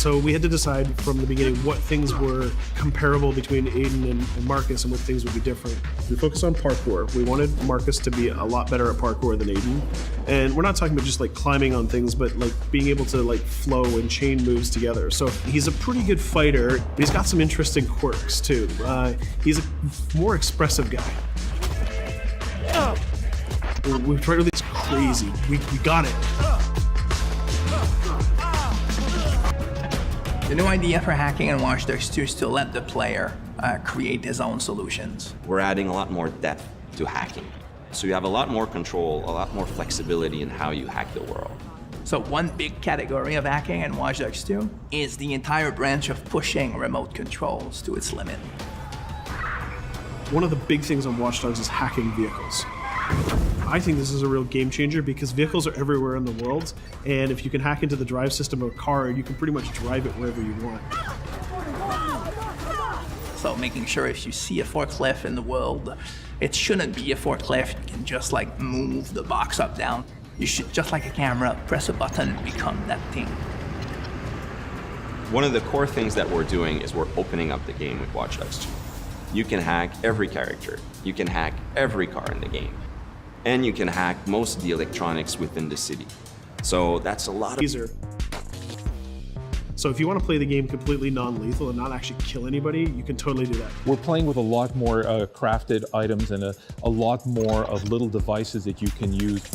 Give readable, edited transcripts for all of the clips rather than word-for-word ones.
So we had to decide from the beginning what things were comparable between Aiden and Marcus and what things would be different. We focused on parkour. We wanted Marcus to be a lot better at parkour than Aiden. And we're not talking about just like climbing on things, but like being able to like flow and chain moves together. So he's a pretty good fighter, but he's got some interesting quirks too. He's a more expressive guy. We've tried really crazy. We got it. The new idea for hacking in Watch Dogs 2 is to let the player create his own solutions. We're adding a lot more depth to hacking. So you have a lot more control, a lot more flexibility in how you hack the world. So one big category of hacking in Watch Dogs 2 is the entire branch of pushing remote controls to its limit. One of the big things on Watch Dogs is hacking vehicles. I think this is a real game changer because vehicles are everywhere in the world, and if you can hack into the drive system of a car, you can pretty much drive it wherever you want. So making sure if you see a forklift in the world, it shouldn't be a forklift. You can just like move the box up, down. You should, just like a camera, press a button and become that thing. One of the core things that we're doing is we're opening up the game with Watch Dogs 2. You can hack every character. You can hack every car in the game. And you can hack most of the electronics within the city. So that's a lot of... Easier. So if you want to play the game completely non-lethal and not actually kill anybody, you can totally do that. We're playing with a lot more crafted items and a lot more of little devices that you can use.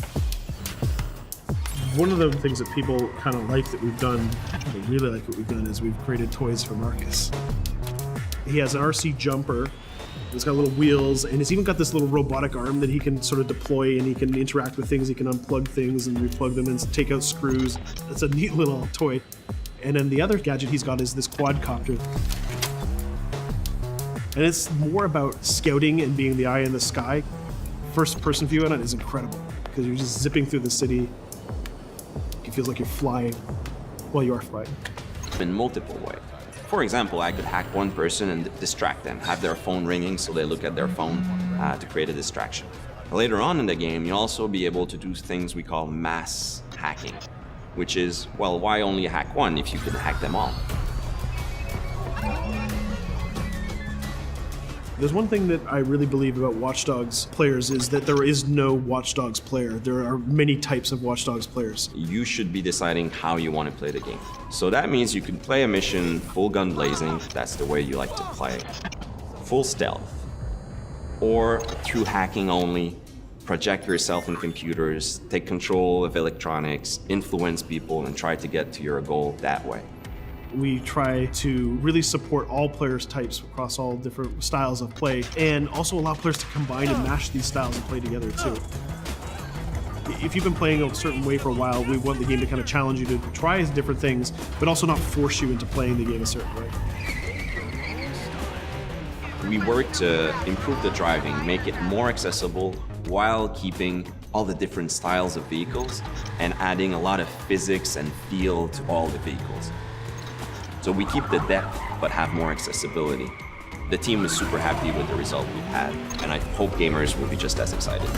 One of the things that people kind of like that we've done, they really like what we've done, is we've created toys for Marcus. He has an RC jumper. It's got little wheels, and it's even got this little robotic arm that he can sort of deploy, and he can interact with things. He can unplug things and replug them and take out screws. It's a neat little toy. And then the other gadget he's got is this quadcopter. And it's more about scouting and being the eye in the sky. First person view on it is incredible because you're just zipping through the city. It feels like you're flying. Well, you are flying. In multiple ways. For example, I could hack one person and distract them, have their phone ringing so they look at their phone to create a distraction. Later on in the game, you'll also be able to do things we call mass hacking, which is, well, why only hack one if you can hack them all? There's one thing that I really believe about Watch Dogs players is that there is no Watch Dogs player. There are many types of Watch Dogs players. You should be deciding how you want to play the game. So that means you can play a mission full gun blazing, that's the way you like to play, full stealth, or through hacking only, project yourself in computers, take control of electronics, influence people, and try to get to your goal that way. We try to really support all players' types across all different styles of play, and also allow players to combine and mash these styles and play together too. If you've been playing a certain way for a while, we want the game to kind of challenge you to try different things, but also not force you into playing the game a certain way. We work to improve the driving, make it more accessible while keeping all the different styles of vehicles and adding a lot of physics and feel to all the vehicles. So we keep the depth, but have more accessibility. The team is super happy with the result we've had, and I hope gamers will be just as excited.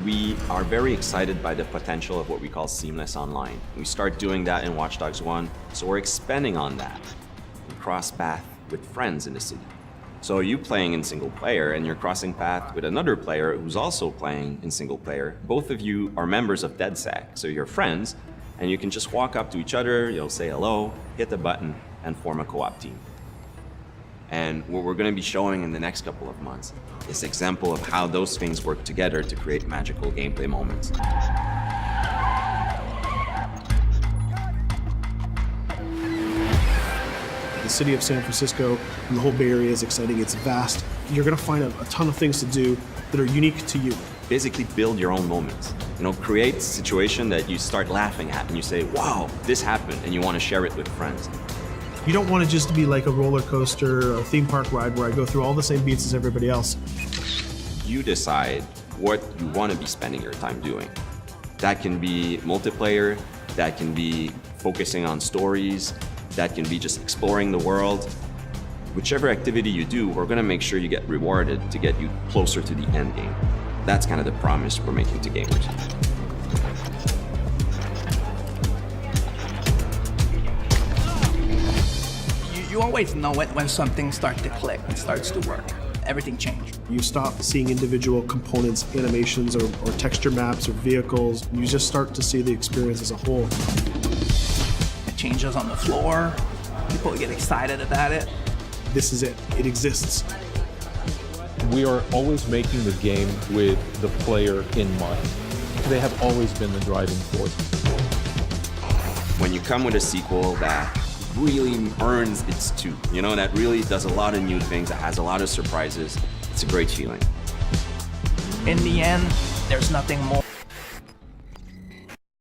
We are very excited by the potential of what we call seamless online. We start doing that in Watch Dogs 1, so we're expanding on that. We cross path with friends in the city. So you playing in single player and you're crossing path with another player who's also playing in single player. Both of you are members of DedSec, so you're friends, and you can just walk up to each other, you'll say hello, hit the button, and form a co-op team. And what we're going to be showing in the next couple of months is an example of how those things work together to create magical gameplay moments. The city of San Francisco and the whole Bay Area is exciting. It's vast. You're going to find a ton of things to do that are unique to you. Basically build your own moments. You know, create a situation that you start laughing at and you say, wow, this happened, and you want to share it with friends. You don't want to just be like a roller coaster or a theme park ride where I go through all the same beats as everybody else. You decide what you want to be spending your time doing. That can be multiplayer, that can be focusing on stories, that can be just exploring the world. Whichever activity you do, we're going to make sure you get rewarded to get you closer to the end game. That's kind of the promise we're making to gamers. You always know it when something starts to click, it starts to work. Everything changed. You stop seeing individual components, animations, or texture maps or vehicles. You just start to see the experience as a whole. It changes on the floor. People get excited about it. This is it. It exists. We are always making the game with the player in mind. They have always been the driving force. When you come with a sequel that really earns its due, you know, that really does a lot of new things, that has a lot of surprises, it's a great feeling. In the end, there's nothing more